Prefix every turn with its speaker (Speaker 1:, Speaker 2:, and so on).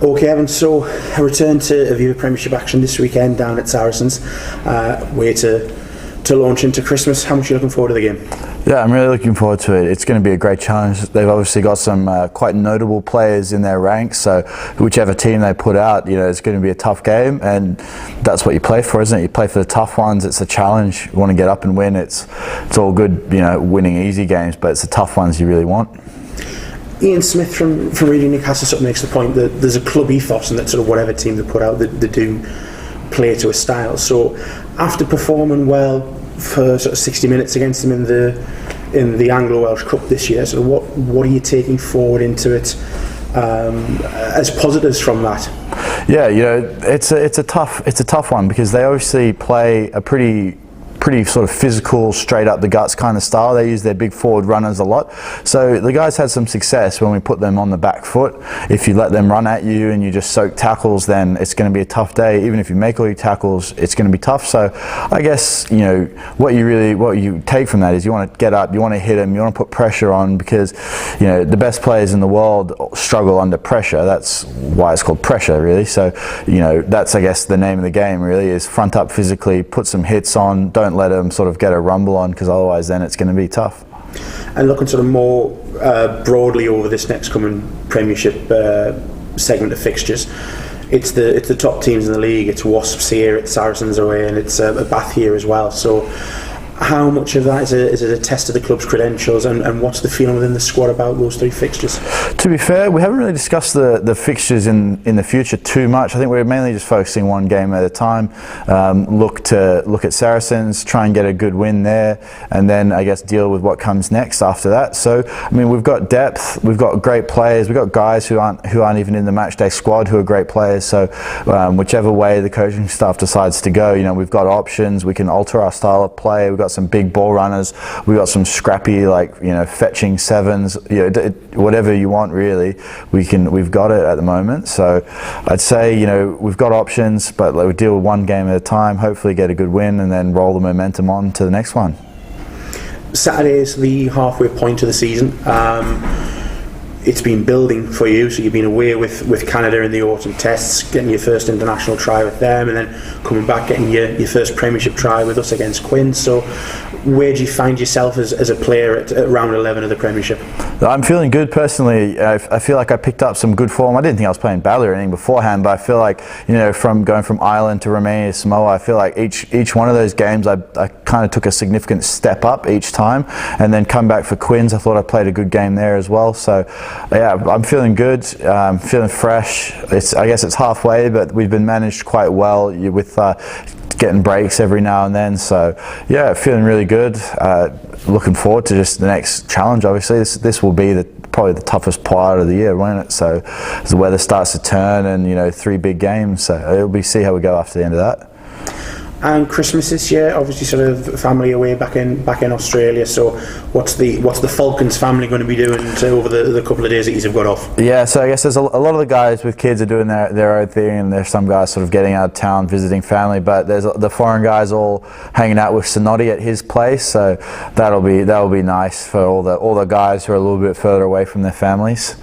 Speaker 1: Okay, Evan, so a return to Aviva Premiership action this weekend down at Saracens. Way to launch into Christmas. How much are you looking forward to the game?
Speaker 2: Yeah, I'm really looking forward to it. It's going to be a great challenge. They've obviously got some quite notable players in their ranks, so whichever team they put out, it's going to be a tough game, and that's what you play for, isn't it? You play for the tough ones. It's a challenge. You want to get up and win. It's all good, winning easy games, but it's the tough ones you really want.
Speaker 1: Ian Smith from Reading Newcastle sort of makes the point that there's a club ethos and that sort of whatever team they put out, they do play to a style. So after performing well for sort of 60 minutes against them in the Anglo-Welsh Cup this year, so what are you taking forward into it as positives from that?
Speaker 2: Yeah, it's a tough one, because they obviously play a pretty sort of physical, straight up the guts kind of style. They use their big forward runners a lot. So the guys had some success when we put them on the back foot. If you let them run at you and you just soak tackles, then it's going to be a tough day. Even if you make all your tackles, it's going to be tough. So I guess, what you take from that is you want to get up, you want to hit them, you want to put pressure on, because, the best players in the world struggle under pressure. That's why it's called pressure, really. So, that's, I guess, the name of the game, really, is front up physically, put some hits on, don't let them sort of get a rumble on, because otherwise then it's going to be tough.
Speaker 1: And looking sort of more broadly over this next coming Premiership segment of fixtures, it's the top teams in the league. It's Wasps here, it's Saracens away, and it's a Bath here as well. So how much of that is a test of the club's credentials, and what's the feeling within the squad about those three fixtures?
Speaker 2: To be fair, we haven't really discussed the fixtures in the future too much. I think we're mainly just focusing one game at a time. Look at Saracens, try and get a good win there, and then I guess deal with what comes next after that. So I mean, we've got depth, we've got great players, we've got guys who aren't even in the matchday squad who are great players. So whichever way the coaching staff decides to go, we've got options. We can alter our style of play. We've got some big ball runners, we've got some scrappy, fetching sevens, whatever you want, really, we've got it at the moment. So I'd say, we've got options, but we deal with one game at a time, hopefully get a good win, and then roll the momentum on to the next one.
Speaker 1: Saturday is the halfway point of the season. It's been building for you, so you've been away with Canada in the autumn tests, getting your first international try with them, and then coming back, getting your first Premiership try with us against Quinn. So where do you find yourself as a player at round 11 of the Premiership?
Speaker 2: I'm feeling good personally. I feel like I picked up some good form. I didn't think I was playing badly or anything beforehand, but I feel like, from going from Ireland to Romania to Samoa, I feel like each one of those games I kind of took a significant step up each time, and then come back for Quins. I thought I played a good game there as well. So yeah, I'm feeling good, feeling fresh. I guess it's halfway, but we've been managed quite well with getting breaks every now and then. So yeah, feeling really good. Looking forward to just the next challenge. Obviously, this will be probably the toughest part of the year, won't it? So as the weather starts to turn, and 3 big games, so it'll be see how we go after the end of that.
Speaker 1: And Christmas this year, obviously, sort of family away back in Australia. So, what's the Falcons family going to be doing over the couple of days that you've got off? Yeah,
Speaker 2: so I guess there's a lot of the guys with kids are doing their own thing, and there's some guys sort of getting out of town visiting family. But there's the foreign guys all hanging out with Sonotti at his place. So that'll be nice for all the guys who are a little bit further away from their families.